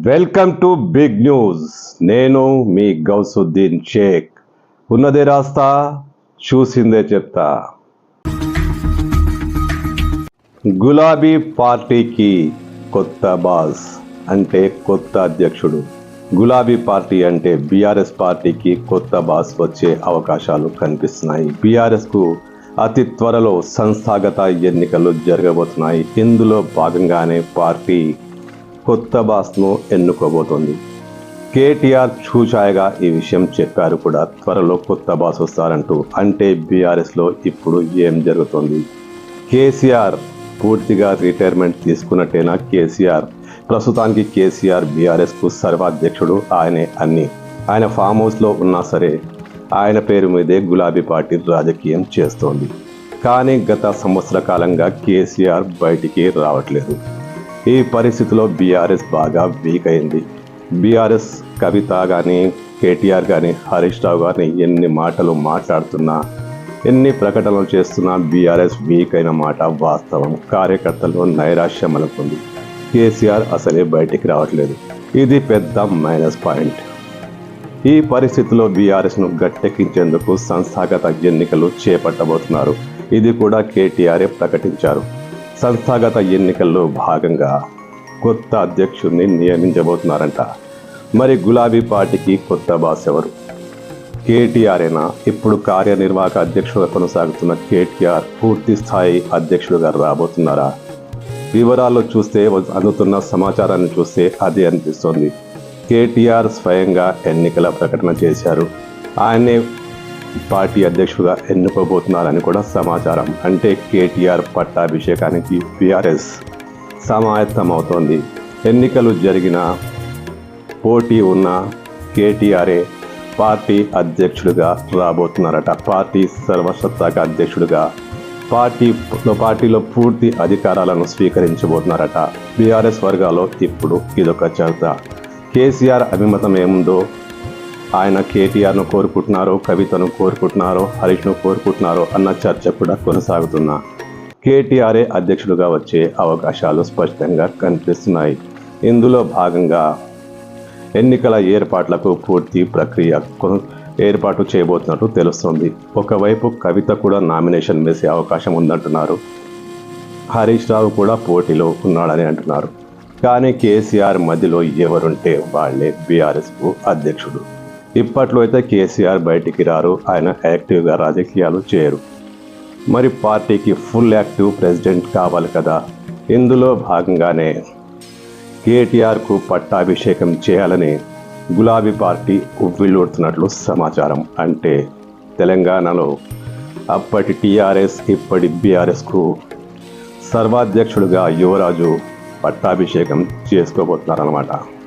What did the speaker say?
Welcome to big news. నేను మీ గౌసుద్దీన్ షేక్. ఉన్నదే రాస్తా, చూసిందే చెప్తా. గులాబీ పార్టీకి కొత్త బాస్ అంటే కొత్త అధ్యక్షుడు. గులాబీ పార్టీ అంటే బీఆర్ఎస్ పార్టీకి కొత్త బాస్ వచ్చే అవకాశాలు కనిపిస్తున్నాయి. బీఆర్ఎస్కు అతి త్వరలో సంస్థాగత ఎన్నికలు జరగబోతున్నాయి. ఇందులో భాగంగానే పార్టీ కొత్త బాస్ను ఎన్నుకోబోతోంది. కేటీఆర్ చూచాయగా ఈ విషయం చెప్పారు కూడా. త్వరలో కొత్త బాస్ వస్తారంటూ. అంటే బీఆర్ఎస్లో ఇప్పుడు ఏం జరుగుతుంది? కేసీఆర్ పూర్తిగా రిటైర్మెంట్ తీసుకున్నట్టేనా? ప్రస్తుతానికి కేసీఆర్ బీఆర్ఎస్కు సర్వాధ్యక్షుడు. ఆయనే అన్ని. ఆయన ఫామ్ హౌస్లో ఉన్నా సరే ఆయన పేరు మీదే గులాబీ పార్టీ రాజకీయం చేస్తోంది. కానీ గత సంవత్సర కాలంగా కేసీఆర్ బయటికి రావట్లేదు. ఈ పరిస్థితిలో బీఆర్ఎస్ బాగా వీక్ అయింది. బీఆర్ఎస్ కవిత కానీ, కేటీఆర్ కానీ, హరీష్ రావు కానీ ఎన్ని మాటలు మాట్లాడుతున్నా, ఎన్ని ప్రకటనలు చేస్తున్నా బీఆర్ఎస్ వీక్ అయిన మాట వాస్తవం. కార్యకర్తల్లో నైరాశ్యం అనుకుంది. కేసీఆర్ అసలే బయటికి రావట్లేదు. ఇది పెద్ద మైనస్ పాయింట్. ఈ పరిస్థితిలో బీఆర్ఎస్ను గట్టెక్కించేందుకు సంస్థాగత ఎన్నికలు చేపట్టబోతున్నారు. ఇది కూడా కేటీఆరే ప్రకటించారు. సంస్థాగత ఎన్నికల్లో భాగంగా కొత్త అధ్యక్షుడిని నియమించబోతున్నారంట. మరి గులాబీ పార్టీకి కొత్త బాస్ ఎవరు? కేటీఆర్ఏనా? ఇప్పుడు కార్యనిర్వాహక అధ్యక్షుడిగా కొనసాగుతున్న కేటీఆర్ పూర్తి స్థాయి అధ్యక్షుడిగా రాబోతున్నారా? వివరాల్లో చూస్తే, అందుతున్న సమాచారాన్ని చూస్తే అదే అనిపిస్తోంది. కేటీఆర్ స్వయంగా ఎన్నికల ప్రకటన చేశారు. ఆయనే పార్టీ అధ్యక్షుడిగా ఎన్నుకోబోతున్నారని కూడా సమాచారం. అంటే కేటీఆర్ పట్టాభిషేకానికి బీఆర్ఎస్ సమాయత్తమవుతోంది. ఎన్నికలు జరిగిన పోటీ ఉన్న కేటీఆర్ఏ పార్టీ అధ్యక్షుడిగా రాబోతున్నారట. పార్టీ సర్వసత్తాక అధ్యక్షుడిగా పార్టీలో పూర్తి అధికారాలను స్వీకరించబోతున్నారట. బీఆర్ఎస్ వర్గాల్లో ఇప్పుడు ఇదొక చర్చ. కేసీఆర్ అభిమతం ఏముందో, ఆయన కేటీఆర్ను కోరుకుంటున్నారో, కవితను కోరుకుంటున్నారో, హరీష్ను కోరుకుంటున్నారో అన్న చర్చ కూడా కొనసాగుతున్నా కేటీఆర్ఏ అధ్యక్షుడిగా వచ్చే అవకాశాలు స్పష్టంగా కనిపిస్తున్నాయి. ఇందులో భాగంగా ఎన్నికల ఏర్పాట్లకు పూర్తి ప్రక్రియ ఏర్పాటు చేయబోతున్నట్టు తెలుస్తోంది. ఒకవైపు కవిత కూడా నామినేషన్ వేసే అవకాశం ఉందంటున్నారు. హరీష్ రావు కూడా పోటీలో ఉన్నాడని అంటున్నారు. కానీ కేసీఆర్ మధ్యలో ఎవరుంటే వాళ్లే బీఆర్ఎస్కు అధ్యక్షుడు. ఇప్పట్లో అయితే కేసీఆర్ బయటికి రారు. ఆయన యాక్టివ్గా రాజకీయాలు చేయరు. మరి పార్టీకి ఫుల్ యాక్టివ్ ప్రెసిడెంట్ కావాలి కదా. ఇందులో భాగంగానే కేటీఆర్కు పట్టాభిషేకం చేయాలని గులాబీ పార్టీ ఉవ్విళ్ళూడుతున్నట్లు సమాచారం. అంటే తెలంగాణలో అప్పటి టీఆర్ఎస్, ఇప్పటి బీఆర్ఎస్కు సర్వాధ్యక్షుడిగా యువరాజు పట్టాభిషేకం చేసుకోబోతున్నారన్నమాట.